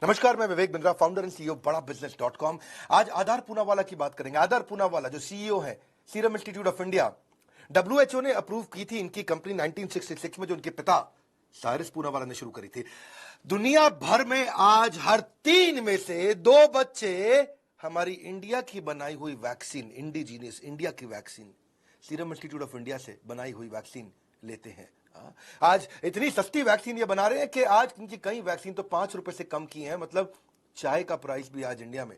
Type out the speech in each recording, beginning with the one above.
नमस्कार, मैं Vivek Bindra, founder and CEO बड़ा बिजनेस .com। आज आधार पूनावाला की बात करेंगे। आधार पूनावाला जो सीईओ है serum institute of India, WHO ने अप्रूव की थी इनकी कंपनी 1966 में, जो उनके पिता साइरस पूनावाला ने शुरू करी थी। दुनिया भर में आज हर 3 में से 2 बच्चे हमारी इंडिया की बनाई हुई वैक्सीन, इंडिजीनियस इंडिया की vaccine, serum institute of India से बनाई हुई वैक्सीन लेते हैं। आज इतनी सस्ती वैक्सीन ये बना रहे हैं कि आज इनकी कई वैक्सीन तो 5 रुपए से कम की हैं। मतलब चाय का प्राइस भी आज इंडिया में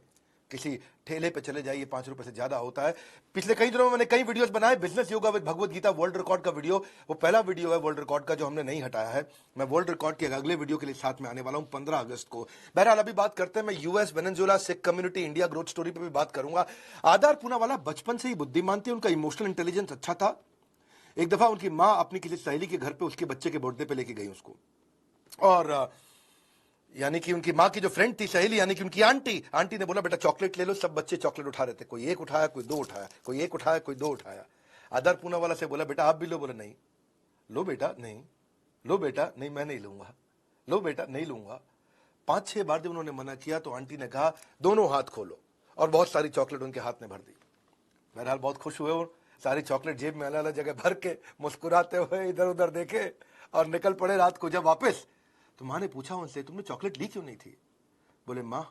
किसी ठेले पे चले जाइए 5 रुपए से ज्यादा होता है। पिछले कई दिनों में मैंने कई वीडियोस बनाए, business yoga with Bhagavad Gita world record का वीडियो, वो पहला वीडियो है वर्ल्ड रिकॉर्ड का जो हमने नहीं हटाया है। मैं वर्ल्ड रिकॉर्ड के अगले वीडियो के लिए साथ में आने वाला हूं 15 अगस्त को। बहरहाल अभी बात करते हैं, मैं US, Venezuela, Sikh community, India growth story पे भी बात करूंगा। आधार पूनावाला बचपन से ही बुद्धिमान थे, उनका इमोशनल इंटेलिजेंस अच्छा था। एक दफा उनकी मां अपनी किसी सहेली के घर पे उसके बच्चे के बर्थडे पे लेके गई उसको, और यानी कि उनकी मां की जो फ्रेंड थी सहेली, यानी कि उनकी आंटी ने बोला बेटा चॉकलेट ले लो। सब बच्चे चॉकलेट उठा रहे थे, कोई एक उठाया, कोई 2 उठाया, कोई एक उठाया, कोई 2 उठाया। आधार पूनावाला से बोला बेटा आप भी लो। बोला नहीं। लो बेटा नहीं, लो बेटा नहीं, मैं नहीं लूंगा, लो बेटा नहीं लूंगा। 5-6 बार जब उन्होंने मना किया तो आंटी ने कहा दोनों हाथ खोलो, और बहुत सारी चॉकलेट उनके हाथ में भर दी। बहरहाल बहुत खुश हुए और सारी चॉकलेट जेब में अलग अलग जगह भर के मुस्कुराते हुए इधर उधर देखे और निकल पड़े। रात को जब वापस, तो मां ने पूछा उनसे तुमने चॉकलेट ली क्यों नहीं थी? बोले मां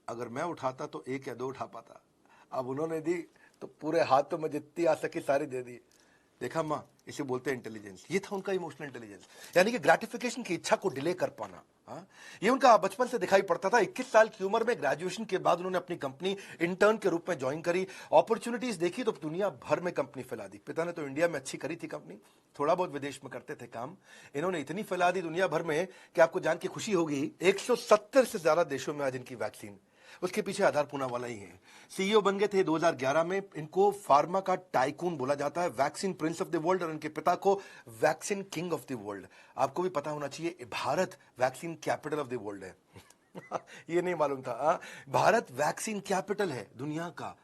अगर मैं उठाता तो 1 या 2 उठा पाता, अब उन्होंने दी तो पूरे हाथों में जितनी आ सकी सारी दे दी। देखा मां, इसे बोलते हैं इंटेलिजेंस। ये था उनका इमोशनल इंटेलिजेंस, यानी कि ग्रेटिफिकेशन की इच्छा को डिले कर पाना। ये उनका बचपन से दिखाई पड़ता था। 21 साल की उम्र में ग्रेजुएशन के बाद उन्होंने अपनी कंपनी इंटर्न के रूप में ज्वाइन करी, अपॉर्चुनिटीज देखी तो दुनिया भर में कंपनी फैला दी। पिता ने तो इंडिया में अच्छी करी थी कंपनी, थोड़ा बहुत विदेश में करते थे काम। इन्होंने इतनी फैला दी दुनिया भर में कि आपको जान के खुशी होगी 170 से ज्यादा देशों में आज इनकी वैक्सीन। उसके पीछे आधार पूनावाला ही है। सीईओ बन गए थे 2011 में। इनको फार्मा का टाइकून बोला जाता है, vaccine Prince of the world, और इनके पिता को vaccine king of the world. आपको भी पता होना चाहिए Bharat vaccine capital of the world है। ये नहीं मालूम था। भारत वैक्सीन कैपिटल है दुनिया का।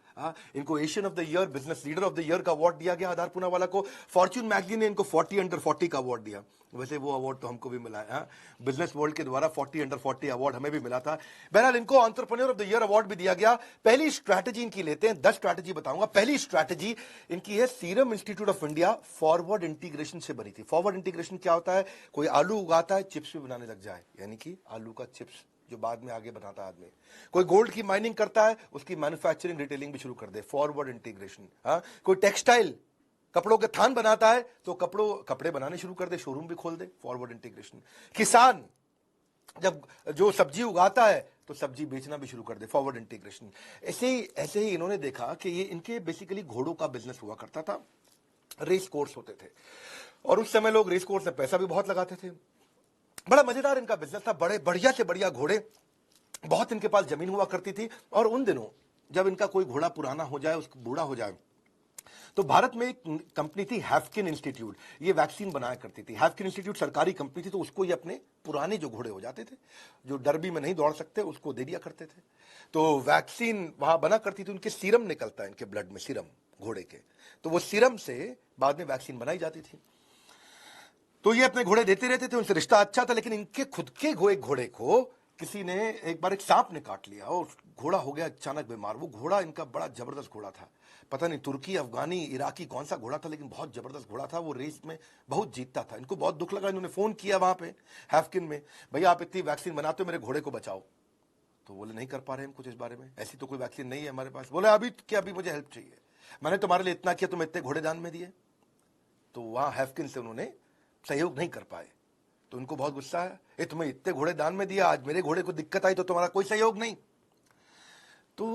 इनको Asian of the year, business leader of the year का अवार्ड दिया गया आधार पूनावाला को। फॉर्च्यून मैगजीन ने इनको 40 अंडर 40 का अवार्ड दिया। वैसे वो अवार्ड तो हमको भी मिला है, बिजनेस वर्ल्ड के द्वारा 40 अंडर 40 अवार्ड हमें भी मिला था। बहरहाल इनको entrepreneur of the year award भी दिया गया। पहली स्ट्रैटेजी इनकी लेते हैं, 10 स्ट्रैटेजी बताऊंगा। पहली स्ट्रैटेजी इनकी है serum institute of India forward integration से बनी थी। फॉरवर्ड इंटीग्रेशन क्या होता है? कोई आलू उगाता है, चिप्स भी बनाने लग जाए, यानी कि आलू का चिप्स जो बाद में आगे बनाता है आदमी। कोई गोल्ड की माइनिंग करता है, उसकी मैन्युफैक्चरिंग रिटेलिंग भी शुरू कर दे, फॉरवर्ड इंटीग्रेशन। कोई टेक्सटाइल कपड़ों के थान बनाता है तो कपड़े बनाने शुरू कर दे, शोरूम भी खोल दे, फॉरवर्ड इंटीग्रेशन। किसान जब जो सब्जी उगाता है तो सब्जी बेचना भी शुरू कर दे, फॉरवर्ड इंटीग्रेशन। ऐसे ही इन्होंने देखा कि ये इनके बेसिकली घोड़ों का बिजनेस हुआ करता था, रेस कोर्स होते थे, और उस समय लोग रेस कोर्स में पैसा भी बहुत लगाते थे। बड़ा मजेदार इनका बिजनेस था, बड़े बढ़िया से बढ़िया घोड़े, बहुत इनके पास जमीन हुआ करती थी। और उन दिनों जब इनका कोई घोड़ा पुराना हो जाए, उसको बूढ़ा हो जाए, तो भारत में एक कंपनी थी हैफकिन इंस्टीट्यूट, ये वैक्सीन बनाया करती थी। हैफकिन इंस्टीट्यूट सरकारी कंपनी थी, तो उसको ये अपने पुराने जो घोड़े हो जाते थे, जो डरबी में नहीं दौड़ सकते, उसको दे दिया करते थे। तो वैक्सीन वहां बना करती थी, उनके सीरम निकलता है, इनके ब्लड में सीरम घोड़े के, तो वो सीरम से बाद में वैक्सीन बनाई जाती थी। तो ये अपने घोड़े देते रहते थे, उनसे रिश्ता अच्छा था। लेकिन इनके खुद के घोड़े को किसी ने एक बार एक सांप ने काट लिया और घोड़ा हो गया अचानक बीमार। वो घोड़ा इनका बड़ा जबरदस्त घोड़ा था, पता नहीं तुर्की, अफगानी, इराकी कौन सा घोड़ा था, लेकिन बहुत जबरदस्त घोड़ा था। वो रेस में बहुत जीतता था। इनको बहुत दुख लगा, इन्होंने फोन किया वहां पे हैफकिन में, भैया आप इतनी वैक्सीन बनाते हो, मेरे घोड़े को बचाओ। तो बोले नहीं कर पा रहे हम कुछ इस बारे में, ऐसी तो कोई वैक्सीन नहीं है हमारे पास। बोले अभी क्या, अभी मुझे हेल्प चाहिए, मैंने तुम्हारे लिए इतना किया, तुम इतने घोड़े दान में दिए। तो वहां हैफकिन से उन्होंने सहयोग नहीं कर पाए, तो उनको बहुत गुस्सा है, ये तुम्हें इतने घोड़े दान में दिया, आज मेरे घोड़े को दिक्कत आई तो तुम्हारा कोई सहयोग नहीं। तो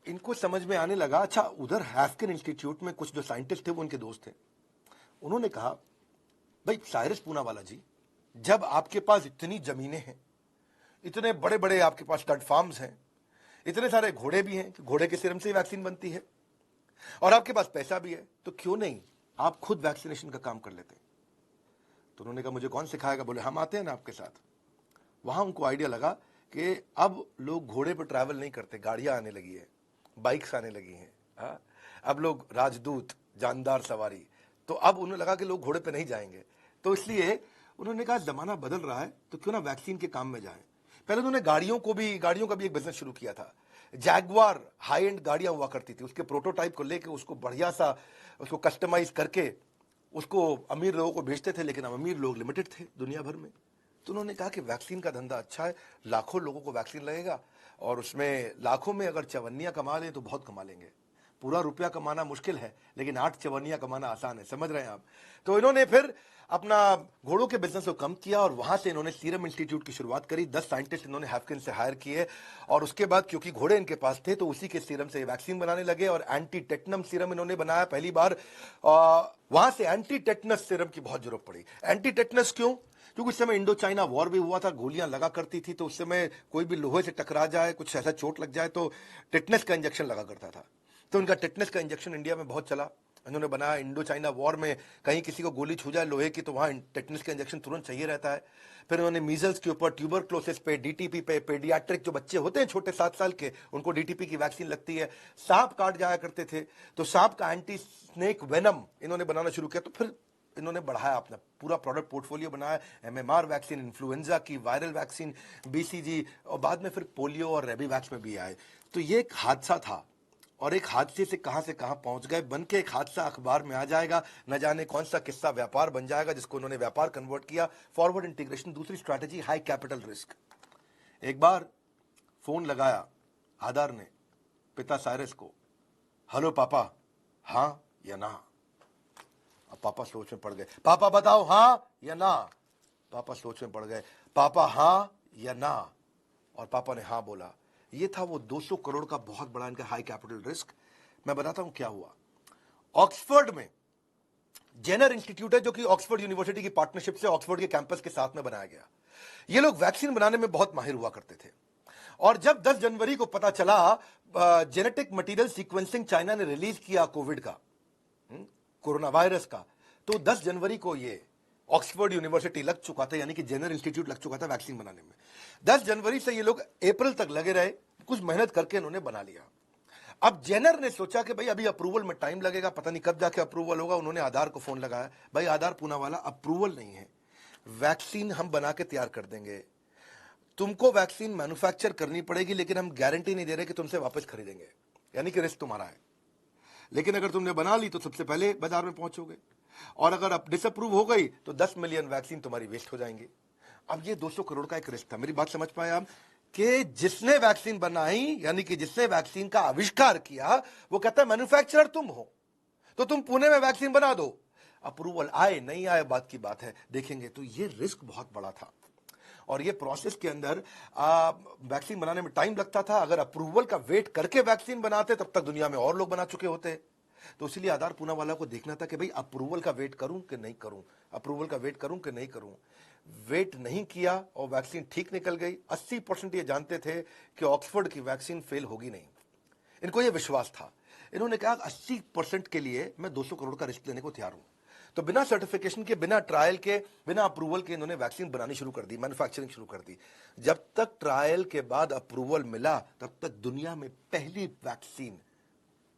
इनको समझ में आने लगा, अच्छा उधर हैफकिन इंस्टीट्यूट में कुछ जो साइंटिस्ट थे वो उनके दोस्त थे। उन्होंने कहा भाई साइरस पूनावाला जी, जब आपके पास इतनी जमीनें हैं, इतने बड़े बड़े आपके पास स्टड फार्म्स हैं, इतने सारे घोड़े भी हैं, घोड़े के सीरम से ही वैक्सीन बनती है, और आपके पास पैसा भी है, तो क्यों नहीं आप खुद वैक्सीनेशन का काम कर लेते? तो उन्होंने कहा मुझे कौन सिखाएगा? बोले हम आते हैं ना आपके साथ। वहां उनको आइडिया लगा कि अब लोग घोड़े पर ट्रैवल नहीं करते, गाड़ियां आने लगी है, बाइक्स आने लगी हैं, अब लोग राजदूत, जानदार सवारी, तो अब उन्हें लगा कि लोग घोड़े पे नहीं जाएंगे। तो इसलिए उन्होंने कहा जमाना बदल रहा है, तो क्यों ना वैक्सीन के काम में जाएं। पहले उन्होंने गाड़ियों का भी एक बिजनेस शुरू किया था। जैगवार हाई एंड गाड़ियां हुआ करती थी, उसके प्रोटोटाइप को लेके उसको बढ़िया सा उसको कस्टमाइज करके उसको अमीर लोगों को बेचते थे, लेकिन अब अमीर लोग लिमिटेड थे दुनिया भर में। तो उन्होंने कहा कि वैक्सीन का धंधा अच्छा है, लाखों लोगों को वैक्सीन लगेगा और उसमें लाखों में अगर चवन्नियां कमा लें तो बहुत कमा लेंगे। पूरा रुपया कमाना मुश्किल है, लेकिन 8 चवन्नियां कमाना आसान है, समझ रहे हैं आप। तो इन्होंने फिर अपना घोड़ों के बिजनेस को कम किया और वहां से इन्होंने सीरम इंस्टीट्यूट की शुरुआत करी। 10 साइंटिस्ट इन्होंने हैफकिन से हायर किए और उसके बाद क्योंकि घोड़े इनके पास थे तो उसी के सीरम से वैक्सीन बनाने लगे और एंटी टेटनम सीरम इन्होंने बनाया पहली बार। वहां से एंटी टेटनस सीरम की बहुत जरूरत पड़ी। एंटी टेटनस क्यों? क्योंकि उस समय इंडो चाइना वॉर भी हुआ था, गोलियां लगा करती थी, तो उस समय कोई भी लोहे से टकरा जाए, कुछ ऐसा चोट लग जाए तो टेटनस का इंजेक्शन लगा करता था। तो उनका टेटनस का इंजेक्शन इंडिया में बहुत चला, इन्होंने बनाया। इंडो चाइना वॉर में कहीं किसी को गोली छू जाए लोहे की तो वहां टेटनस का इंजेक्शन तुरंत चाहिए रहता है। फिर उन्होंने मीजल्स के ऊपर, ट्यूबरक्लोसिस पे, डीटीपी पे, पेडियाट्रिक जो बच्चे होते हैं छोटे 7 साल के, उनको डीटीपी की वैक्सीन लगती है। सांप काट जाया करते थे तो सांप का एंटी स्नेक वेनम इन्होंने बनाना शुरू किया। तो फिर इन्होंने बढ़ाया अपना पूरा प्रोडक्ट पोर्टफोलियो बनाया। एमएमआर वैक्सीन, इन्फ्लुएंजा की, वायरल वैक्सीन, बीसीजी और बाद में फिर पोलियो और रेबी वैक्स में भी आए। तो ये एक हादसा था और एक हादसे से कहां पहुंच गए, बन के एक हादसा अखबार में आ जाएगा, न जाने कौन सा किस्सा व्यापार बन जाएगा जिसको उन्होंने व्यापार कन्वर्ट किया। फॉरवर्ड इंटीग्रेशन दूसरी स्ट्रैटेजी, हाई कैपिटल रिस्क। एक बार फोन लगाया आधार ने पिता साइरस को, हेलो पापा, हां या ना। अब पापा सोच में पड़ गए, पापा बताओ हां या ना। पापा सोच में पड़ गए, पापा हां या ना। और पापा ने हां बोला। ये था वो 200 करोड़ का बहुत बड़ा इनका हाई कैपिटल रिस्क। मैं बताता हूं क्या हुआ। ऑक्सफोर्ड में जेनर इंस्टीट्यूट है जो कि ऑक्सफोर्ड यूनिवर्सिटी की पार्टनरशिप से ऑक्सफोर्ड के कैंपस के साथ में बनाया गया। ये लोग वैक्सीन बनाने में बहुत माहिर हुआ करते थे और जब 10 जनवरी को पता चला जेनेटिक मटेरियल सीक्वेंसिंग चाइना ने रिलीज किया कोविड का, कोरोना वायरस का, तो 10 जनवरी को ये ऑक्सफोर्ड यूनिवर्सिटी लग चुका था, यानी कि जेनर इंस्टीट्यूट लग चुका था वैक्सीन बनाने में। 10 जनवरी से ये लोग अप्रैल तक लगे रहे, कुछ मेहनत करके इन्होंने बना लिया। अब जेनर ने सोचा कि भाई अभी अप्रूवल में टाइम लगेगा, पता नहीं कब जाके अप्रूवल होगा। उन्होंने आधार को फोन लगाया, भाई आधार पूनावाला, अप्रूवल नहीं है, वैक्सीन हम बना के तैयार कर देंगे, तुमको वैक्सीन मैन्युफैक्चर करनी पड़ेगी, लेकिन हम गारंटी नहीं दे रहे कि तुमसे वापस खरीदेंगे, यानी कि रिस्क तुम्हारा है। लेकिन अगर तुमने बना ली तो सबसे पहले बाजार में पहुंचोगे, और अगर अब डिसअप्रूव हो गई तो 10 मिलियन वैक्सीन तुम्हारी वेस्ट हो जाएंगी। अब ये 200 करोड़ का एक रिस्क था। मेरी बात समझ पाए आप कि जिसने वैक्सीन बनाई, यानी कि जिसने वैक्सीन का आविष्कार किया, वो कहता है मैन्युफैक्चरर तुम हो तो तुम पुणे में वैक्सीन बना दो। अप्रूवल आए नहीं आए बात की बात है, देखेंगे। तो ये रिस्क बहुत बड़ा था और ये प्रोसेस के अंदर वैक्सीन बनाने में टाइम लगता था। अगर अप्रूवल का वेट करके वैक्सीन बनाते तब तक दुनिया में और लोग बना चुके होते। तो इसलिए आधार पूनावाला को देखना था कि भाई अप्रूवल का वेट करूं कि नहीं करूं, अप्रूवल का वेट करूं कि नहीं करूं। वेट नहीं किया और वैक्सीन ठीक निकल गई। 80% ये जानते थे कि ऑक्सफोर्ड की वैक्सीन फेल होगी नहीं, इनको ये विश्वास था। इन्होंने कहा 80% के लिए मैं 200 करोड़ का रिस्क लेने को तैयार हूं। तो बिना सर्टिफिकेशन के, बिना ट्रायल के, बिना अप्रूवल के इन्होंने वैक्सीन बनानी शुरू कर दी, मैन्युफैक्चरिंग शुरू कर दी। जब तक ट्रायल के बाद अप्रूवल मिला तब तक दुनिया में पहली वैक्सीन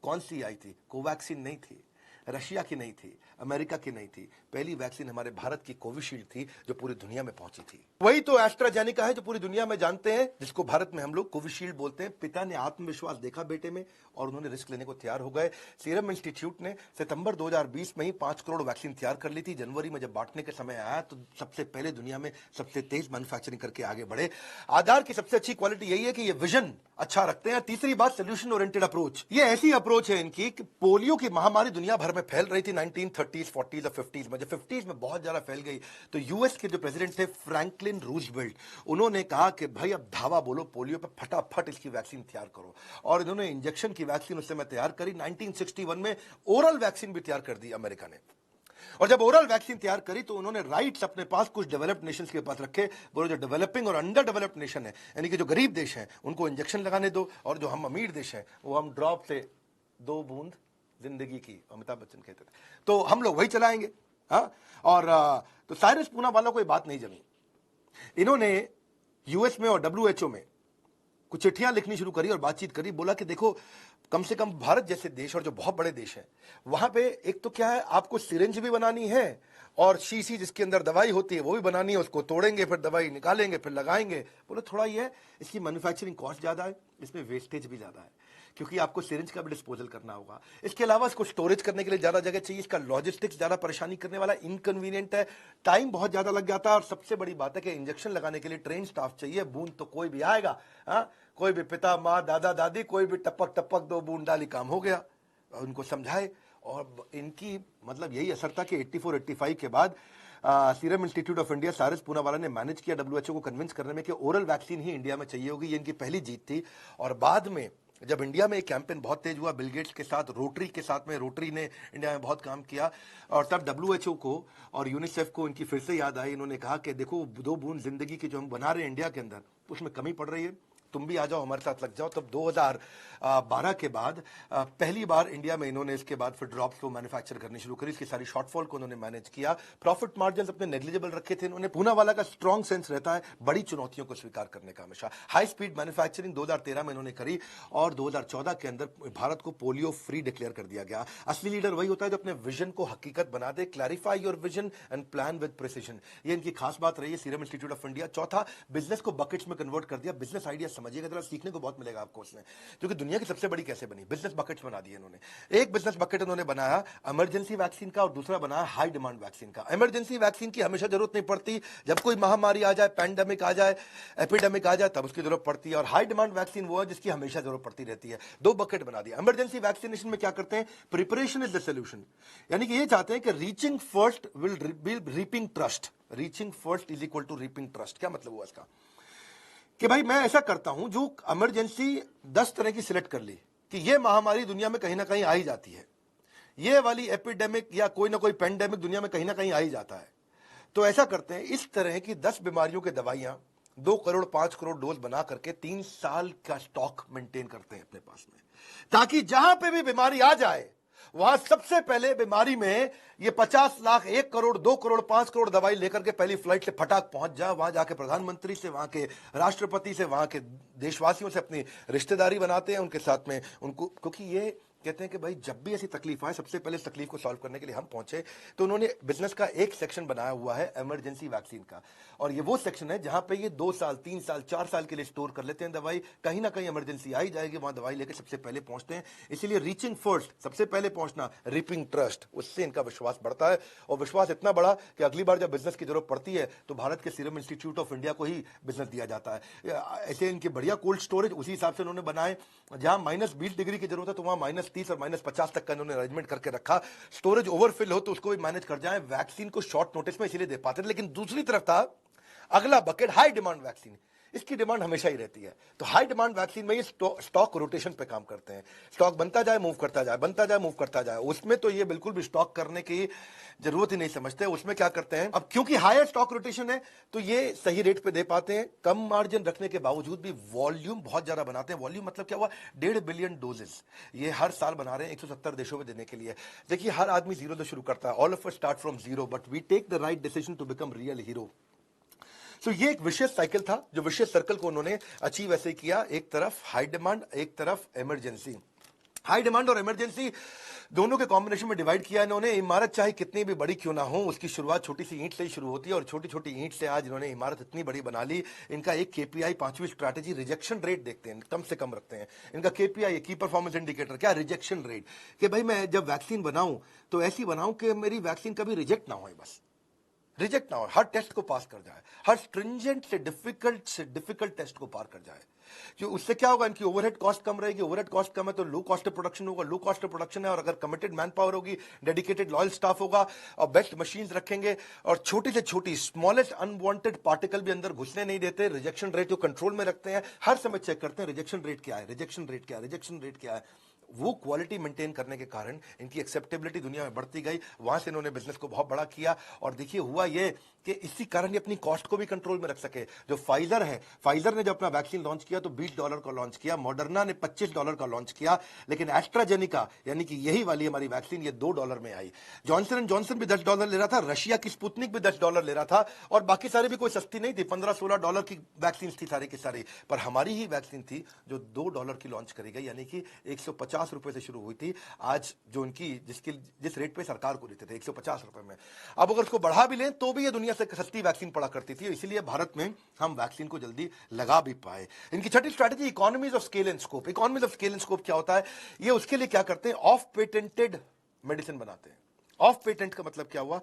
कौन सी आई थी? कोवैक्सीन नहीं थी, रशिया की नहीं थी, अमेरिका की नहीं थी। पहली वैक्सीन हमारे भारत की कोविशील्ड थी जो पूरी दुनिया में पहुंची थी। वही तो एस्ट्राजेनेका है जो पूरी दुनिया में जानते हैं, जिसको भारत में हम लोग कोविशील्ड बोलते हैं। पिता ने आत्मविश्वास देखा बेटे में और उन्होंने रिस्क लेने को तैयार हो गए। सीरम इंस्टीट्यूट ने सितंबर 2020 में ही 5 करोड़ वैक्सीन तैयार कर ली थी। जनवरी में जब बांटने के समय आया तो सबसे पहले दुनिया में सबसे तेज मैन्युफैक्चरिंग करके आगे बढ़े। आधार की सबसे अच्छी क्वालिटी यही है कि ये विजन अच्छा रखते हैं। तीसरी बात, सोल्यूशन ओरिएंटेड अप्रोच। ये ऐसी अप्रोच है इनकी कि पोलियो की महामारी दुनिया भर में फैल रही थी 1930s, 40s और 50s में। जब 50s में बहुत ज्यादा फैल गई तो यूएस के जो प्रेसिडेंट थे फ्रैंकलिन रूजवेल्ट, उन्होंने कहा कि भाई अब धावा बोलो पोलियो पे, फटाफट इसकी वैक्सीन तैयार करो। और इन्होंने इंजेक्शन की वैक्सीन उस समय तैयार करी। 1961 में ओरल वैक्सीन भी तैयार कर दी अमेरिका ने। और जब ओरल वैक्सीन तैयार करी तो उन्होंने राइट्स अपने पास कुछ डेवलप्ड नेशंस के पास रखे। बोलो जो डेवलपिंग और अंडर डेवलप्ड नेशन है, यानी कि जो गरीब देश हैं, उनको इंजेक्शन लगाने दो, और जो हम अमीर देश हैं वो हम ड्रॉप से 2 बूंद जिंदगी की, अमिताभ बच्चन कहते थे, तो हम लोग वही चलाएंगे। हाँ, और तो साइरस पूनावाला को ये बात नहीं जमी। इन्होंने यूएस में और डब्ल्यूएचओ में कुछ चिट्ठियां लिखनी शुरू करी और बातचीत करी। बोला कि देखो, कम से कम भारत जैसे देश और जो बहुत बड़े देश हैं, वहां पे एक तो क्या है, आपको सिरिंज भी बनानी है और शीशी जिसके अंदर दवाई होती है वो भी बनानी है, उसको तोड़ेंगे फिर दवाई निकालेंगे फिर लगाएंगे। बोले थोड़ा ये है, इसकी मैन्युफैक्चरिंग कॉस्ट ज्यादा है, इसमें वेस्टेज भी ज्यादा है, क्योंकि आपको सिरिंज का भी डिस्पोजल करना होगा। इसके अलावा इसको स्टोरेज करने के लिए ज्यादा जगह चाहिए, इसका लॉजिस्टिक्स ज्यादा परेशानी करने वाला, इनकन्वीनियंट है, टाइम बहुत ज्यादा लग जाता है। और सबसे बड़ी बात है कि इंजेक्शन लगाने के लिए ट्रेन स्टाफ चाहिए। बूंद तो कोई भी आएगा, कोई भी पिता माँ दादा दादी, कोई भी टपक टपक 2 बूंद डाली, काम हो गया। उनको समझाए, और इनकी मतलब यही असर था कि 84-85 के बाद सीरम इंस्टीट्यूट ऑफ इंडिया, सारिस पूनावाला ने मैनेज किया डब्ल्यूएचओ को कन्विंस करने में कि ओरल वैक्सीन ही इंडिया में चाहिए होगी। ये इनकी पहली जीत थी। और बाद में जब इंडिया में एक कैंपेन बहुत तेज हुआ, बिल गेट्स के साथ, रोटरी के साथ में, रोटरी ने इंडिया में बहुत काम किया, और तब डब्ल्यूएचओ को और यूनिसेफ को इनकी फिर से याद आई। इन्होंने कहा कि देखो, 2 बूंद जिंदगी की जो हम बना रहे हैं इंडिया के अंदर, उसमें कमी पड़ रही है, तुम भी आ जाओ, हमारे साथ लग जाओ। तब 2012 के बाद पहली बार इंडिया में इन्होंने इसके बाद फिर ड्रॉप्स को मैन्युफैक्चर करनी शुरू करी। इसकी सारी शॉर्टफॉल को उन्होंने मैनेज किया। प्रॉफिट मार्जिन अपने नेग्लिजिबल रखे थे इन्होंने। पूनावाला का स्ट्रॉन्ग सेंस रहता है बड़ी चुनौतियों को स्वीकार करने का हमेशा। हाई स्पीड मैन्युफैक्चरिंग 2013 में इन्होंने करी, और 2014 के अंदर भारत को पोलियो फ्री डिक्लेयर कर दिया गया। असली लीडर वही होता है जो अपने विजन को हकीकत बना दे। Clarify your vision and plan with precision, ये इनकी खास बात रही है सीरम इंस्टीट्यूट ऑफ इंडिया। चौथा, बिजनेस को बकेट्स में कन्वर्ट कर दिया। बिजनेस आइडिया समझिएगा जरा, सीखने को बहुत मिलेगा आपको उसमें, क्योंकि दुनिया की सबसे बड़ी कैसे बनी, बिजनेस बकेट्स बना दिए इन्होंने। एक बिजनेस बकेट उन्होंने बनाया इमरजेंसी वैक्सीन का, और दूसरा बनाया हाई डिमांड वैक्सीन का। इमरजेंसी वैक्सीन की हमेशा जरूरत नहीं पड़ती, जब कोई महामारी आ जाए, पैंडेमिक आ जाए, एपिडेमिक आ जाए, तब उसकी जरूरत पड़ती है। और हाई डिमांड वैक्सीन वो है जिसकी हमेशा जरूरत पड़ती रहती है। 2 बकेट बना दिया। इमरजेंसी वैक्सीनेशन में क्या करते हैं, प्रिपरेशन इज द सोल्यूशन, यानी कि ये चाहते हैं कि reaching first will reaping trust. Reaching first is equal to reaping trust. क्या मतलब हुआ इसका, कि भाई मैं ऐसा करता हूं, जो इमरजेंसी 10 तरह की सिलेक्ट कर ली कि ये महामारी दुनिया में कहीं ना कहीं आ ही जाती है, ये वाली एपिडेमिक या कोई ना कोई पेंडेमिक दुनिया में कहीं ना कहीं आ ही जाता है, तो ऐसा करते हैं, इस तरह की 10 बीमारियों की दवाइयां 2 करोड़ 5 करोड़ डोज बना करके 3 साल का स्टॉक मेंटेन करते हैं अपने पास में, ताकि जहां पे भी बीमारी आ जाए वहां सबसे पहले बीमारी में ये 50 लाख, 1 करोड़, 2 करोड़, 5 करोड़ दवाई लेकर के पहली फ्लाइट से फटाक पहुंच जाए। वहां जाके प्रधानमंत्री से, वहां के राष्ट्रपति से, वहां के देशवासियों से अपनी रिश्तेदारी बनाते हैं उनके साथ में उनको, क्योंकि ये कहते हैं कि भाई जब भी ऐसी तकलीफ आए, सबसे पहले इस तकलीफ को सॉल्व करने के लिए हम पहुंचे। तो उन्होंने बिजनेस का एक सेक्शन बनाया हुआ है इमरजेंसी वैक्सीन का, और ये वो सेक्शन है जहां पे ये 2 साल, 3 साल, 4 साल के लिए स्टोर कर लेते हैं दवाई। कहीं ना कहीं इमरजेंसी आई जाएगी, वहां दवाई लेकर सबसे पहले पहुंचते हैं। इसीलिए रीचिंग फर्स्ट, सबसे पहले पहुंचना, रीपिंग ट्रस्ट, उससे इनका विश्वास बढ़ता है। और विश्वास इतना बड़ा कि अगली बार जब बिजनेस की जरूरत पड़ती है तो भारत के सीरम इंस्टीट्यूट ऑफ इंडिया को ही बिजनेस दिया जाता है। ऐसे इनके बढ़िया कोल्ड स्टोरेज उसी हिसाब से उन्होंने बनाए, जहां -20 डिग्री की जरूरत है तो वहां -30 और -50 तक का इन्होंने अरेंजमेंट करके रखा। स्टोरेज ओवरफिल हो तो उसको भी मैनेज कर जाए। वैक्सीन को शॉर्ट नोटिस में इसीलिए दे पाते थे। लेकिन दूसरी तरफ था अगला बकेट, हाई डिमांड वैक्सीन। इसकी डिमांड हमेशा ही रहती है, तो हाई डिमांड वैक्सीन में ये स्टॉक रोटेशन पे काम करते हैं। स्टॉक बनता जाए, मूव करता जाए, बनता जाए, मूव करता जाए। उसमें तो ये बिल्कुल भी स्टॉक करने की जरूरत ही नहीं समझते। उसमें क्या करते हैं, अब क्योंकि हायर स्टॉक रोटेशन है तो ये सही रेट पे दे पाते हैं, कम मार्जिन रखने के बावजूद भी वॉल्यूम बहुत ज्यादा बनाते हैं। वॉल्यूम मतलब क्या हुआ, 1.5 बिलियन डोजेस ये हर साल बना रहे हैं 170 देशों में देने के लिए। देखिए, हर आदमी जीरो से शुरू करता है, all of us start from zero, but we take the right decision to become real hero. तो ये एक विशेष साइकिल था, जो विशेष सर्कल को उन्होंने अचीव ऐसे किया, एक तरफ हाई डिमांड, एक तरफ इमरजेंसी। हाई डिमांड और इमरजेंसी दोनों के कॉम्बिनेशन में डिवाइड किया इन्होंने। इमारत चाहे कितनी भी बड़ी क्यों ना हो, उसकी शुरुआत छोटी सी ईंट से ही शुरू होती है, और छोटी छोटी ईंट से आज इन्होंने इमारत इतनी बड़ी बना ली। इनका एक केपीआई, 5वीं स्ट्रैटेजी, रिजेक्शन रेट देखते हैं, कम से कम रखते हैं। इनका केपीआई, की परफॉर्मेंस इंडिकेटर क्या, रिजेक्शन रेट, कि भाई मैं जब वैक्सीन बनाऊं तो ऐसी बनाऊं कि मेरी वैक्सीन कभी रिजेक्ट ना हो, बस रिजेक्ट ना हो, हर टेस्ट को पास कर जाए, हर स्ट्रिंजेंट से डिफिकल्ट टेस्ट को पार कर जाए। जो उससे क्या होगा, इनकी ओवरहेड कॉस्ट कम रहेगी। ओवरहेड कॉस्ट कम है तो लो कॉस्ट ऑफ प्रोडक्शन होगा, लो कॉस्ट ऑफ प्रोडक्शन है, और अगर कमिटेड मैन पावर होगी, डेडिकेटेड लॉयल स्टाफ होगा, और बेस्ट मशीन्स रखेंगे, और छोटी से छोटी स्मॉलेस्ट अनवांटेड पार्टिकल भी अंदर घुसने नहीं देते, रिजेक्शन रेट को कंट्रोल में रखते हैं, हर समय चेक करते हैं रिजेक्शन रेट क्या है, रिजेक्शन रेट क्या है, रिजेक्शन रेट क्या है। वो क्वालिटी मेंटेन करने के कारण इनकी एक्सेप्टेबिलिटी दुनिया में बढ़ती गई, वहां से इन्होंने बिजनेस को बहुत बड़ा किया। और देखिए हुआ ये कि इसी कारण ये अपनी कॉस्ट को भी कंट्रोल में रख सके। जो फाइजर है, फाइजर ने जब अपना वैक्सीन लॉन्च किया तो $20 का लॉन्च किया, मॉडर्ना ने $25 का लॉन्च किया, लेकिन एस्ट्राजेनिका यानी कि यही वाली हमारी वैक्सीन ये $2 में आई। जॉनसन एंड जॉनसन भी $10 ले रहा था, रशिया की स्पुतनिक भी $10 ले रहा था, और बाकी सारे भी कोई सस्ती नहीं थी, $15-16 की वैक्सीन थी सारी की सारी। पर हमारी ही वैक्सीन थी जो $2 की लॉन्च करी गई, यानी कि ₹150 से शुरू हुई थी। आज जो उनकी जिस रेट पे सरकार को देते थे ₹150 में, अब अगर उसको बढ़ा भी लें तो भी ये दुनिया से सस्ती वैक्सीन पड़ा करती थी, इसलिए भारत में हम वैक्सीन को जल्दी लगा भी पाए। इनकी छठी strategy economies of scale and scope. Economies of scale and scope क्या होता है? ये उसके लिए क्या करते हैं, ऑफ पेटेंटेड मेडिसिन बनाते हैं। ऑफ पेटेंट का मतलब क्या हुआ,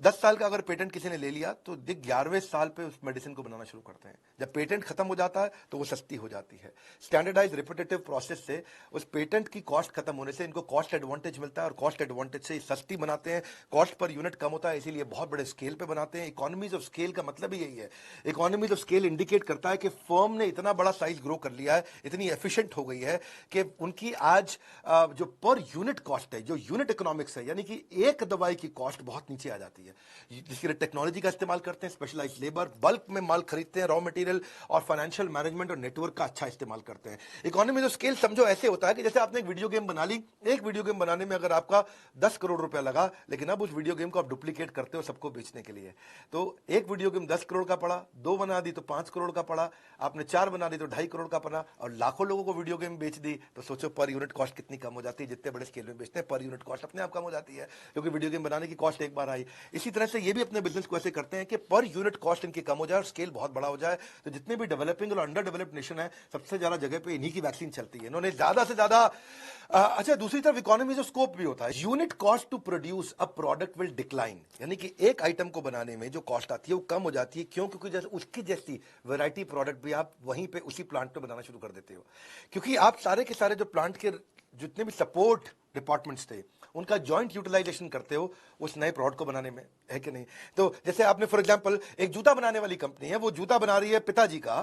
10 साल का अगर पेटेंट किसी ने ले लिया तो 11वें साल पे उस मेडिसिन को बनाना शुरू करते हैं। जब पेटेंट खत्म हो जाता है तो वो सस्ती हो जाती है। स्टैंडर्डाइज रिपीटेटिव प्रोसेस से उस पेटेंट की कॉस्ट खत्म होने से इनको कॉस्ट एडवांटेज मिलता है, और कॉस्ट एडवांटेज से सस्ती बनाते हैं, कॉस्ट पर यूनिट कम होता है, इसीलिए बहुत बड़े स्केल पे बनाते हैं। इकोनॉमीज ऑफ स्केल का मतलब ही यही है। इकोनॉमीज ऑफ स्केल इंडिकेट करता है कि फर्म ने इतना बड़ा साइज ग्रो कर लिया है, इतनी एफिशिएंट हो गई है कि उनकी आज जो पर यूनिट कॉस्ट है, जो यूनिट इकोनॉमिक्स है, यानी कि एक दवाई की कॉस्ट बहुत नीचे आ जाती है। जिसके लिए टेक्नोलॉजी का इस्तेमाल करते हैं, स्पेशलाइज्ड लेबर, बल्क में माल खरीदते हैं, रॉ मटेरियल, और फाइनेंशियल मैनेजमेंट और नेटवर्क का अच्छा इस्तेमाल करते हैं। इकोनॉमी ऑफ स्केल समझो ऐसे होता है कि जैसे आपने एक वीडियो गेम बना ली, एक वीडियो गेम बनाने में अगर आपका 10 करोड़ रुपया लगा, लेकिन अब उस वीडियो गेम को आप डुप्लीकेट करते हो सबको बेचने के लिए, तो एक वीडियो गेम 10 करोड़ का पड़ा, 2 बना दी तो 5 करोड़ का पड़ा, आपने 4 बना दी तो 2.5 करोड़ का पड़ा, और लाखों लोगों को वीडियो गेम बेच दी, तो सोचो पर यूनिट कॉस्ट कितनी कम हो जाती है। जितने बड़े स्केल में बेचते हैं पर यूनिट कॉस्ट अपने आप कम हो जाती है, क्योंकि वीडियो गेम बनाने की कॉस्ट एक बार आई। इसी तरह से ये भी अपने बिजनेस को ऐसे करते हैं कि पर यूनिट कॉस्ट इनकी कम हो जाए और स्केल बहुत बड़ा हो जाए। तो जितने भी डेवलपिंग और अंडर डेवलप्ड नेशन है, सबसे ज्यादा जगह पे इन्हीं की वैक्सीन चलती है। इन्होंने ज्यादा से ज्यादा अच्छा, दूसरी तरफ इकोनॉमीज ऑफ स्कोप भी होता है। Unit cost to produce a product will decline, यानी कि एक आइटम को बनाने में जो कॉस्ट आती है वो कम हो जाती है। क्यों? क्योंकि जैसे उसकी जैसी वैरायटी प्रोडक्ट भी आप वहीं पे उसी प्लांट पे बनाना शुरू कर देते हो, क्योंकि आप सारे के सारे जो प्लांट के जितने भी सपोर्ट डिपार्टमेंट्स थे उनका जॉइंट यूटिलाइजेशन करते हो उस नए प्रोडक्ट को बनाने में, है कि नहीं? तो जैसे आपने फॉर एग्जांपल एक जूता बनाने वाली कंपनी है, वो जूता बना रही है पिताजी का,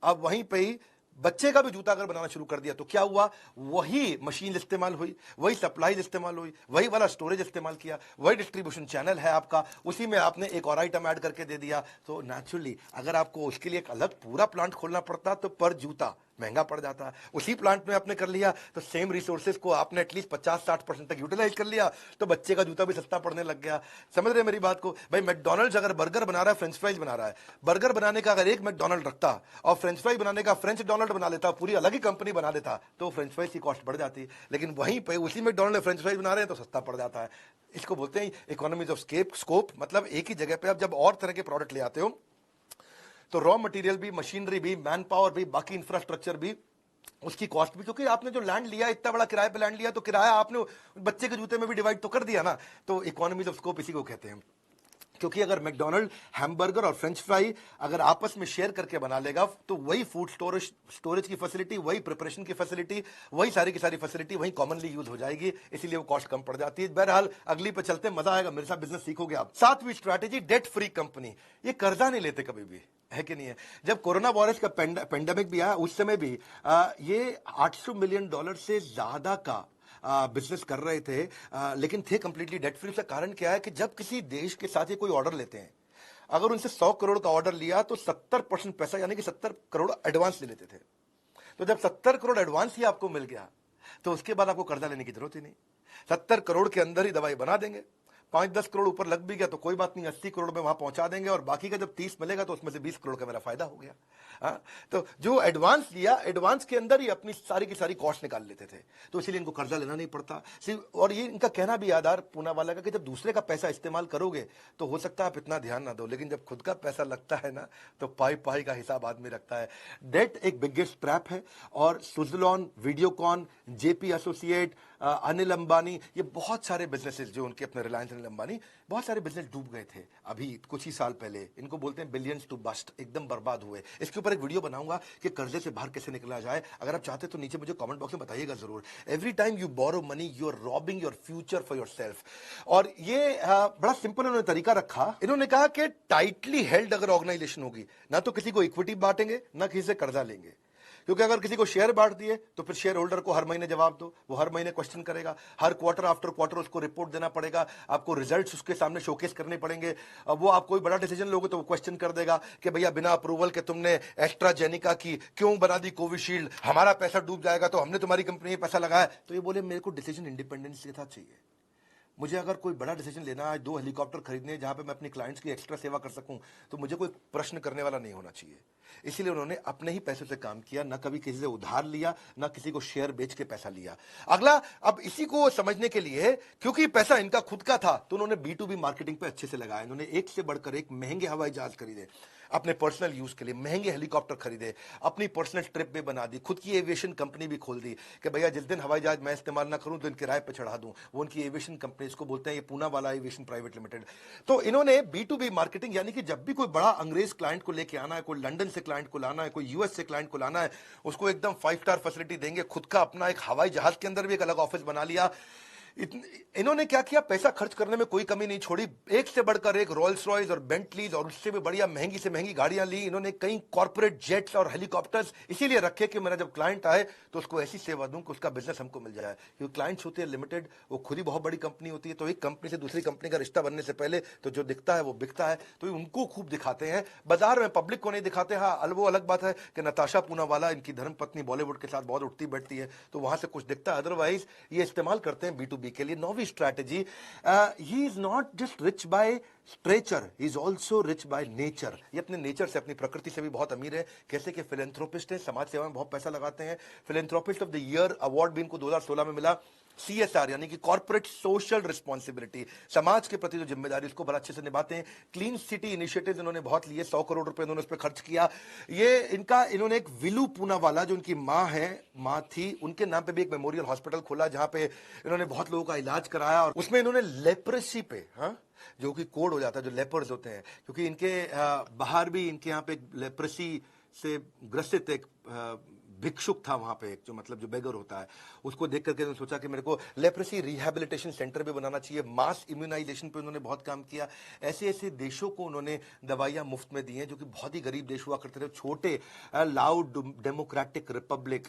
अब वहीं पे ही बच्चे का भी जूता अगर बनाना शुरू कर दिया तो क्या हुआ, वही मशीन इस्तेमाल हुई, वही सप्लाईज इस्तेमाल हुई, वही वाला स्टोरेज इस्तेमाल किया, वही डिस्ट्रीब्यूशन चैनल है आपका, उसी में आपने एक और आइटम ऐड करके दे दिया। तो नेचुरली अगर आपको उसके लिए एक अलग पूरा प्लांट खोलना पड़ता तो पर जूता महंगा पड़ जाता। उसी प्लांट में आपने कर लिया तो सेम रिसोर्सेज को आपने एटलीस्ट 50-60% तक यूटिलाइज कर लिया, तो बच्चे का जूता भी सस्ता पड़ने लग गया। समझ रहे मेरी बात को? भाई मैकडॉनल्ड्स अगर बर्गर बना रहा है, फ्रेंच फ्राइज बना रहा है, बर्गर बनाने का अगर एक मैकडॉनल्ड रखता और फ्रेंच फ्राइज बनाने का फ्रेंच डोनाल्ड बना लेता, पूरी अलग ही कंपनी बना देता, तो फ्रेंच फ्राइज की कॉस्ट बढ़ जाती। लेकिन वहीं पे उसी मैकडॉनल्ड फ्रेंच फ्राइज बना रहे हैं तो सस्ता पड़ जाता है। इसको बोलते हैं इकोनॉमीज ऑफ स्कोप। मतलब एक ही जगह पे आप जब और तरह के प्रोडक्ट ले आते हो तो रॉ मटेरियल भी, मशीनरी भी, मैन पावर भी, बाकी इंफ्रास्ट्रक्चर भी, उसकी कॉस्ट भी, क्योंकि आपने जो लैंड लिया, इतना बड़ा किराए पे लैंड लिया, तो किराया आपने बच्चे के जूते में भी डिवाइड तो कर दिया ना। तो इकोनॉमीज ऑफ स्कोप इसी को कहते हैं। क्योंकि अगर मैकडॉनल्ड हैमबर्गर और फ्रेंच फ्राई अगर आपस में शेयर करके बना लेगा तो वही फूड स्टोरेज की फैसिलिटी, वही प्रिपरेशन की फैसिलिटी, वही सारी की सारी फैसिलिटी वही कॉमनली यूज हो जाएगी, इसीलिए वो कॉस्ट कम पड़ जाती है। बहरहाल अगली पे चलते, मजा आएगा, मेरे साथ बिजनेस सीखोगे आप। 7वीं स्ट्रैटेजी, डेट फ्री कंपनी। ये कर्जा नहीं लेते कभी भी, है कि नहीं है? जब कोरोना वायरस का पेंडेमिक भी आया उस समय भी ये $800 मिलियन से ज्यादा का बिजनेस कर रहे थे, लेकिन थे कंप्लीटली डेट फ्री। उसका कारण क्या है कि जब किसी देश के साथ ये कोई ऑर्डर लेते हैं, अगर उनसे 100 करोड़ का ऑर्डर लिया तो 70% पैसा यानी कि 70 करोड़ एडवांस ले लेते थे। तो जब 70 करोड़ एडवांस ही आपको मिल गया तो उसके बाद आपको कर्जा लेने की जरूरत ही नहीं। 70 करोड़ के अंदर ही दवाई बना देंगे, 5-10 करोड़ ऊपर लग भी गया तो कोई बात नहीं, 80 करोड़ में वहां पहुंचा देंगे, और बाकी का जब 30 मिलेगा तो उसमें से 20 करोड़ का मेरा फायदा हो गया। तो जो एडवांस लिया, एडवांस के अंदर ही अपनी सारी की सारी कॉस्ट निकाल लेते थे, तो इसीलिए इनको कर्जा लेना नहीं पड़ता। और ये इनका कहना भी आधार पूनावाला का कि जब दूसरे का पैसा इस्तेमाल करोगे तो हो सकता है आप इतना ध्यान ना दो, लेकिन जब खुद का पैसा लगता है ना तो पाई पाई का हिसाब आदमी रखता है। डेट एक बिगेस्ट ट्रैप है, और सुजलॉन, वीडियोकॉन, जेपी एसोसिएट, अनिल अंबानी, ये बहुत सारे बिजनेसेस जो उनके अपने रिलायंस अनिल अंबानी, बहुत सारे बिजनेस डूब गए थे अभी कुछ ही साल पहले। इनको बोलते हैं बिलियंस टू बस्ट, एकदम बर्बाद हुए। इसके ऊपर एक वीडियो बनाऊंगा कि कर्जे से बाहर कैसे निकला जाए। अगर आप चाहते तो नीचे मुझे कमेंट बॉक्स में बताइएगा जरूर। Every time you borrow money you are robbing your future for yourself. और ये बड़ा सिंपल उन्होंने तरीका रखा। इन्होंने कहा कि टाइटली हेल्ड अगर ऑर्गेनाइजेशन होगी ना तो किसी को इक्विटी बांटेंगे ना किसी से कर्जा लेंगे, क्योंकि अगर किसी को शेयर बांट दिए तो फिर शेयर होल्डर को हर महीने जवाब दो, वो हर महीने क्वेश्चन करेगा, हर क्वार्टर आफ्टर क्वार्टर उसको रिपोर्ट देना पड़ेगा, आपको रिजल्ट्स उसके सामने शोकेस करने पड़ेंगे। अब वो आप कोई बड़ा डिसीजन लोगे तो वो क्वेश्चन कर देगा कि भैया बिना अप्रूवल के तुमने एस्ट्राजेनिका की क्यों बना दी कोविशील्ड, हमारा पैसा डूब जाएगा, तो हमने तुम्हारी कंपनी में पैसा लगाया। तो ये बोले मेरे को डिसीजन इंडिपेंडेंस के साथ चाहिए। मुझे अगर कोई बड़ा डिसीजन लेना है, 2 हेलीकॉप्टर खरीदने जहां पे मैं अपने क्लाइंट्स की एक्स्ट्रा सेवा कर सकूं, तो मुझे कोई प्रश्न करने वाला नहीं होना चाहिए। इसीलिए उन्होंने अपने ही पैसों से काम किया, ना कभी किसी से उधार लिया, ना किसी को शेयर बेच के पैसा लिया। अगला, अब इसी को समझने के लिए, क्योंकि पैसा इनका खुद का था, तो उन्होंने B2B मार्केटिंग पे अच्छे से लगाया। इन्होंने एक से बढ़कर एक महंगे हवाई जहाज खरीदे अपने पर्सनल यूज के लिए, महंगे हेलीकॉप्टर खरीदे, अपनी पर्सनल ट्रिप भी बना दी, खुद की एविएशन कंपनी भी खोल दी कि भैया जिस दिन हवाई जहाज मैं इस्तेमाल ना करूं तो इन किराए पे चढ़ा दूं। वो उनकी एविएशन कंपनी, इसको बोलते हैं ये पूना वाला एविएशन प्राइवेट लिमिटेड। तो इन्होंने B2B मार्केटिंग, यानी कि जब भी कोई बड़ा अंग्रेज क्लाइंट को लेके आना है, कोई लंदन से क्लाइंट को लाना है, कोई US से क्लाइंट को लाना है, उसको एकदम 5 स्टार फैसिलिटी देंगे। खुद का अपना एक हवाई जहाज के अंदर भी एक अलग ऑफिस बना लिया। इन्होंने क्या किया, पैसा खर्च करने में कोई कमी नहीं छोड़ी। एक से बढ़कर एक रॉयल्स रॉयस और बेंटलीज और उससे भी बढ़िया महंगी से महंगी गाड़ियां ली इन्होंने, कई कॉर्पोरेट जेट्स और हेलीकॉप्टर्स इसीलिए रखे कि मेरा जब क्लाइंट आए तो उसको ऐसी सेवा दूं कि उसका बिजनेस हमको मिल जाए। क्योंकि क्लाइंट्स होते हैं लिमिटेड, वो खुद ही बहुत बड़ी कंपनी होती है, तो एक कंपनी से दूसरी कंपनी का रिश्ता बनने से पहले तो जो दिखता है वो बिकता है, तो उनको खूब दिखाते हैं बाजार में, पब्लिक को नहीं दिखाते। हाँ, वो अलग बात है कि नताशा पूनावाला, इनकी धर्मपत्नी, बॉलीवुड के साथ बहुत उठती बैठती है, तो वहां से कुछ दिखता है, अदरवाइज ये इस्तेमाल करते हैं B2B के लिए। नौवीं strategy, he is not just rich by stretcher, he is also rich by nature. ये अपने नेचर से, अपनी प्रकृति से भी बहुत अमीर है। कैसे कि फिलेंथ्रोपिस्ट है, समाज सेवा में बहुत पैसा लगाते हैं। Philanthropist of the year award भी इनको 2016 में मिला। CSR यानी कि कॉर्पोरेट सोशल रिस्पॉन्सिबिलिटी, समाज के प्रति जो जिम्मेदारी, उसको बड़ा अच्छे से निभाते हैं। क्लीन सिटी इनिशिएटिव इन्होंने बहुत लिए, 100 करोड़ रुपए इन्होंने उस पर खर्च किया। इन्होंने एक विलू पूनावाला, जो उनकी माँ थी, उनके नाम पे भी एक मेमोरियल हॉस्पिटल खोला, जहां पे इन्होंने बहुत लोगों का इलाज कराया। और उसमें इन्होंने लेप्रेसी पे, जो कि कोड हो जाता है, जो लेपर्स होते हैं, क्योंकि इनके बाहर भी इनके यहाँ पे लेप्रेसी से ग्रसित एक भिक्षुक था वहां पे, एक जो मतलब जो बेगर होता है, उसको देख करके उन्होंने सोचा कि मेरे को लेप्रेसी रिहैबिलिटेशन सेंटर भी बनाना चाहिए। मास इम्यूनाइजेशन पे उन्होंने बहुत काम किया। ऐसे ऐसे देशों को उन्होंने दवाइयां मुफ्त में दी हैं, जो कि बहुत ही गरीब देश हुआ करते थे, छोटे लाओ डेमोक्रेटिक रिपब्लिक,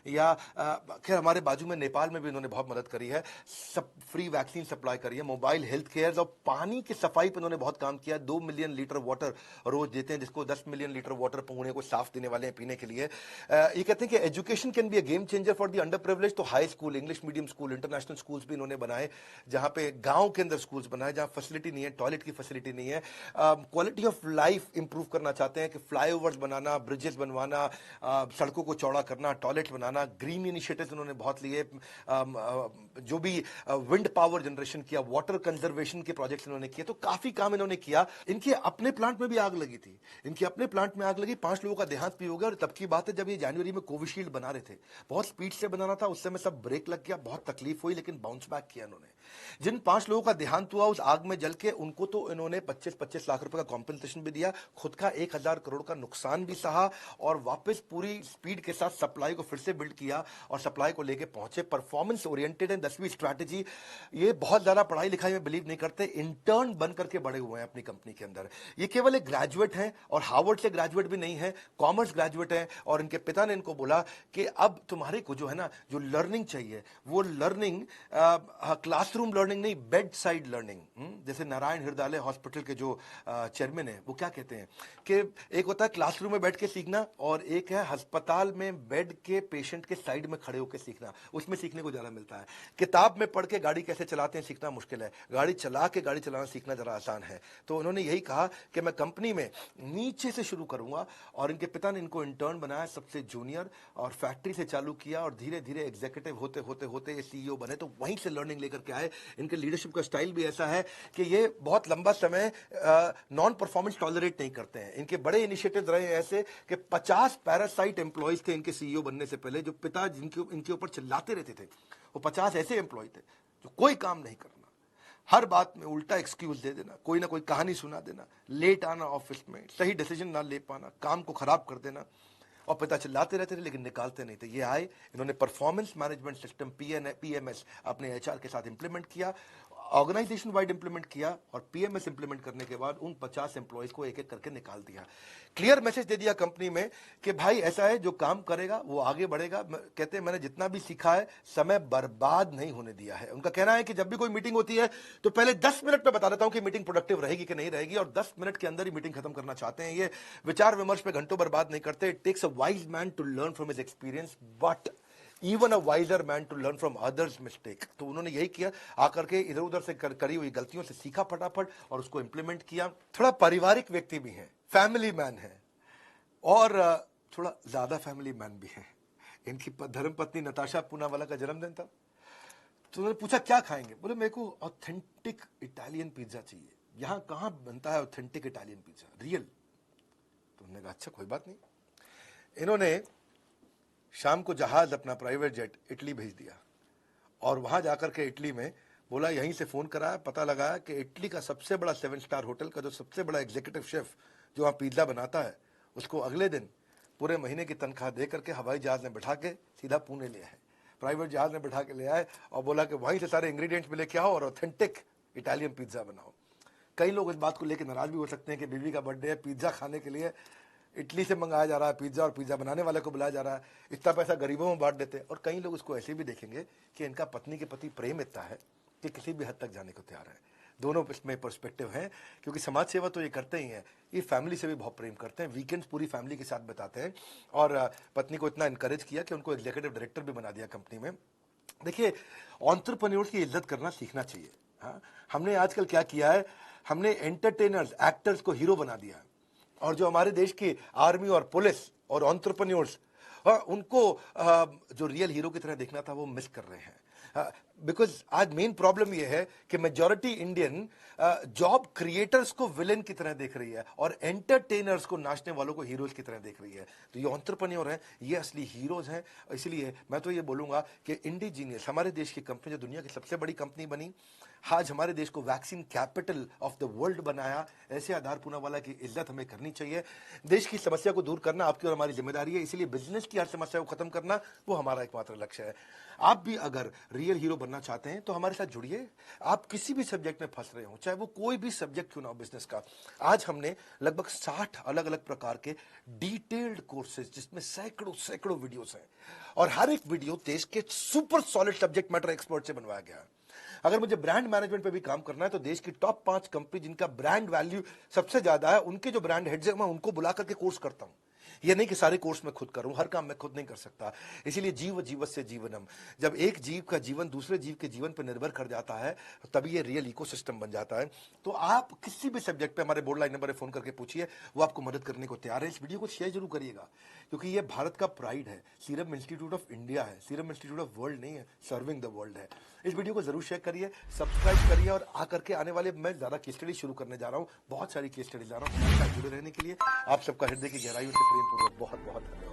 या खैर हमारे बाजू में नेपाल में भी उन्होंने बहुत मदद करी है, सब फ्री वैक्सीन सप्लाई करी है, मोबाइल हेल्थ केयर और पानी की सफाई पर उन्होंने बहुत काम किया। 2 मिलियन लीटर वाटर रोज देते हैं, जिसको 10 मिलियन लीटर वाटर पुणे को साफ देने वाले हैं पीने के लिए। ये कहते हैं कि education can be a game changer for the under privilege. तो high school, English medium school, international schools भी इन्होंने बनाए, जहां पे गांव के अंदर स्कूल्स बनाए जहां फैसिलिटी नहीं है, टॉयलेट की फैसिलिटी नहीं है। क्वालिटी ऑफ लाइफ इंप्रूव करना चाहते हैं कि फ्लाईओवर्स बनाना, ब्रिजेस बनवाना, सड़कों को चौड़ा करना, टॉयलेट बनाना। ग्रीन इनिशिएटिव्स उन्होंने बहुत लिए, जो भी विंड पावर जनरेशन किया, वाटर कंजर्वेशन के प्रोजेक्ट्स इन्होंने किए, तो काफी काम इन्होंने किया। इनके अपने प्लांट में भी आग लगी थी, इनके अपने प्लांट में आग लगी, 5 लोगों का देहांत भी हो गया। और तब की बात है जब ये जनवरी में कोविशील्ड बना रहे थे, बहुत स्पीड से बनाना था, उस समय सब ब्रेक लग गया, बहुत तकलीफ हुई, लेकिन बाउंस बैक किया इन्होंने। जिन 5 लोगों का देहांत हुआ उस आग में जल के, उनको तो इन्होंने 25-25 लाख रुपए का कॉम्पेंसेशन भी दिया, खुद का 1000 करोड़ का नुकसान भी सहा, और वापस पूरी स्पीड के साथ सप्लाई को फिर से बिल्ड किया और सप्लाई को लेके पहुंचे। परफॉर्मेंस ओरिएंटेड है 10वीं स्ट्रैटेजी। ये बहुत ज्यादा पढ़ाई लिखाई में बिलीव नहीं करते, इंटर्न बन करके बड़े हुए हैं अपनी कंपनी के अंदर। ये केवल एक ग्रेजुएट है, और हार्वर्ड से ग्रेजुएट भी नहीं है, कॉमर्स ग्रेजुएट है। और इनके पिता ने इनको बोला कि अब तुम्हारे को जो है ना, जो लर्निंग चाहिए, वो लर्निंग क्लासरूम लर्निंग नहीं, बेड साइड लर्निंग। जैसे नारायण हृदयालय हॉस्पिटल के जो चेयरमैन है, वो क्या कहते हैं कि एक होता है क्लासरूम में बैठ के सीखना, और एक है अस्पताल में बेड के पेशेंट के साइड में खड़े होकर सीखना। उसमें सीखने को ज्यादा मिलता है। किताब में पढ़ के गाड़ी कैसे चलाते हैं सीखना मुश्किल है, गाड़ी चला के गाड़ी चलाना सीखना जरा आसान है। तो उन्होंने यही कहा कि मैं कंपनी में नीचे से शुरू करूंगा, और इनके पिता ने इनको इंटर्न बनाया, सबसे जूनियर, और फैक्ट्री से चालू किया, और धीरे धीरे एग्जीक्यूटिव होते होते होते ये CEO बने। तो वहीं से लर्निंग लेकर के आए। इनके लीडरशिप का स्टाइल भी ऐसा है कि ये बहुत लंबा समय नॉन परफॉर्मेंस टॉलरेट नहीं करते हैं। इनके बड़े इनिशिएटिव्स रहे ऐसे कि 50 पैरासाइट एम्प्लॉयज थे इनके CEO बनने से पहले, जो पिता इनके ऊपर चिल्लाते रहते थे। वो 50 ऐसे एम्प्लॉय थे जो कोई काम नहीं करना, हर बात में उल्टा एक्सक्यूज दे देना, कोई ना कोई कहानी सुना देना, लेट आना ऑफिस में, सही डिसीजन ना ले पाना, काम को खराब कर देना, और पिता चिल्लाते रहते थे लेकिन निकालते नहीं थे। ये आए, इन्होंने परफॉर्मेंस मैनेजमेंट सिस्टम PMS अपने HR के साथ इंप्लीमेंट किया, ऑर्गेनाइजेशन वाइड इंप्लीमेंट किया और पीएमएस इंप्लीमेंट करने के बाद उन 50 एम्प्लॉयज को एक एक करके निकाल दिया। क्लियर मैसेज दे दिया कंपनी में कि भाई ऐसा है, जो काम करेगा वो आगे बढ़ेगा। कहते हैं मैंने जितना भी सीखा है समय बर्बाद नहीं होने दिया है। उनका कहना है कि जब भी कोई मीटिंग होती है तो पहले 10 मिनट में बता देता हूं कि मीटिंग प्रोडक्टिव रहेगी कि नहीं रहेगी, और 10 मिनट के अंदर ही मीटिंग खत्म करना चाहते हैं। ये विचार विमर्श पे घंटों बर्बाद नहीं करते। It takes a wise man to learn from his experience but even a wiser man to learn from others mistake. तो उन्होंने यही किया, आकर के इधर उधर से करी हुई गलतियों से सीखा फटाफट और उसको इंप्लीमेंट किया। थोड़ा पारिवारिक व्यक्ति भी है, फैमिली मैन है और थोड़ा ज्यादा फैमिली मैन भी है। इनकी धर्मपत्नी नताशा पूनावाला का जन्मदिन था, तो उन्होंने पूछा क्या खाएंगे। बोले मेरे को ऑथेंटिक इटालियन पिज्जा चाहिए। यहां कहां बनता है ऑथेंटिक इटालियन पिज्जा, रियल? तो उन्होंने कहा अच्छा कोई बात नहीं। इन्होंने शाम को जहाज अपना प्राइवेट जेट इटली भेज दिया और वहां जाकर के इटली में बोला, यहीं से फोन कराया, पता लगाया कि इटली का सबसे बड़ा 7 स्टार होटल का जो सबसे बड़ा एग्जीक्यूटिव शेफ जो वहां पिज्जा बनाता है, उसको अगले दिन पूरे महीने की तनख्वाह दे करके हवाई जहाज में बैठा के सीधा पुणे ले आए। प्राइवेट जहाज में बैठा के ले आए और बोला कि वहीं से सारे इंग्रेडिएंट्स भी लेके आओ और ऑथेंटिक इटालियन पिज्जा बनाओ। कई लोग इस बात को लेकर नाराज भी हो सकते हैं कि बीवी का बर्थडे है, पिज्जा खाने के लिए इटली से मंगाया जा रहा है पिज्जा और पिज्जा बनाने वाले को बुलाया जा रहा है, इतना पैसा गरीबों में बांट देते हैं। और कई लोग इसको ऐसे भी देखेंगे कि इनका पत्नी के प्रति प्रेम इतना है कि किसी भी हद तक जाने को तैयार है। दोनों इसमें पर्सपेक्टिव हैं, क्योंकि समाज सेवा तो ये करते ही हैं, ये फैमिली से भी बहुत प्रेम करते हैं। वीकेंड्स पूरी फैमिली के साथ बिताते हैं और पत्नी को इतना इनकरेज किया कि उनको एग्जीक्यूटिव डायरेक्टर भी बना दिया कंपनी में। देखिए, एंटरप्रेन्योर्स की इज्जत करना सीखना चाहिए। हाँ, हमने आजकल क्या किया है, हमने एंटरटेनर्स, एक्टर्स को हीरो बना दिया है और जो हमारे देश की आर्मी और पुलिस और एंटरप्रेन्योर्स उनको जो रियल हीरो की तरह देखना था वो मिस कर रहे हैं। बिकॉज आज मेन प्रॉब्लम ये है कि मेजॉरिटी इंडियन जॉब क्रिएटर्स को विलेन की तरह देख रही है और एंटरटेनर्स को, नाचने वालों को हीरोज की तरह देख रही है। तो ये एंटरप्रेन्योर हैं, ये असली हीरोज हैं। इसलिए मैं तो ये बोलूंगा कि इंडिजीनियस हमारे देश की कंपनी जो दुनिया की सबसे बड़ी कंपनी बनी, आज हमारे देश को vaccine capital of the world बनाया, ऐसे आधार पूनावाला की इज्जत हमें करनी चाहिए। देश की समस्या को दूर करना आपकी और हमारी जिम्मेदारी है, इसीलिए बिजनेस की हर समस्या को खत्म करना वो हमारा एकमात्र लक्ष्य है। आप भी अगर रियल हीरो बनना चाहते हैं तो हमारे साथ जुड़िए। आप किसी भी सब्जेक्ट में फंस रहे हो, चाहे वो कोई भी सब्जेक्ट क्यों ना हो बिजनेस का, आज हमने लगभग 60 अलग अलग प्रकार के डिटेल्ड कोर्सेज, जिसमें सैकड़ों वीडियोस हैं और हर एक वीडियो देश के super solid subject matter expert से बनवाया गया है। अगर मुझे ब्रांड मैनेजमेंट पे भी काम करना है तो देश की टॉप 5 कंपनी जिनका ब्रांड वैल्यू सबसे ज्यादा है, उनके जो ब्रांड हेड्स हैं मैं उनको बुला करके कोर्स करता हूं। ये नहीं कि सारे कोर्स मैं खुद करूं, हर काम मैं खुद नहीं कर सकता। इसीलिए जीव जीवस्य जीवनम, जब एक जीव का जीवन दूसरे जीव के जीवन पर निर्भर कर जाता है तभी ये रियल इकोसिस्टम बन जाता है। तो आप किसी भी सब्जेक्ट पे हमारे बोर्ड लाइन नंबर पे फोन करके पूछिए, वो आपको मदद करने को तैयार है। इस वीडियो को शेयर जरूर करिएगा, क्योंकि ये भारत का प्राइड है, सीरम इंस्टीट्यूट ऑफ इंडिया है, सीरम इंस्टीट्यूट ऑफ वर्ल्ड नहीं है, सर्विंग द वर्ल्ड है। इस वीडियो को जरूर शेयर करिए, सब्सक्राइब करिए और आकर के आने वाले मैं ज्यादा केस स्टडी शुरू करने जा रहा हूं, बहुत सारी केस स्टडी ला रहा हूं। जुड़े रहने के लिए आप सबका हृदय की गहराइयों से प्रेम पूर्वक बहुत बहुत धन्यवाद।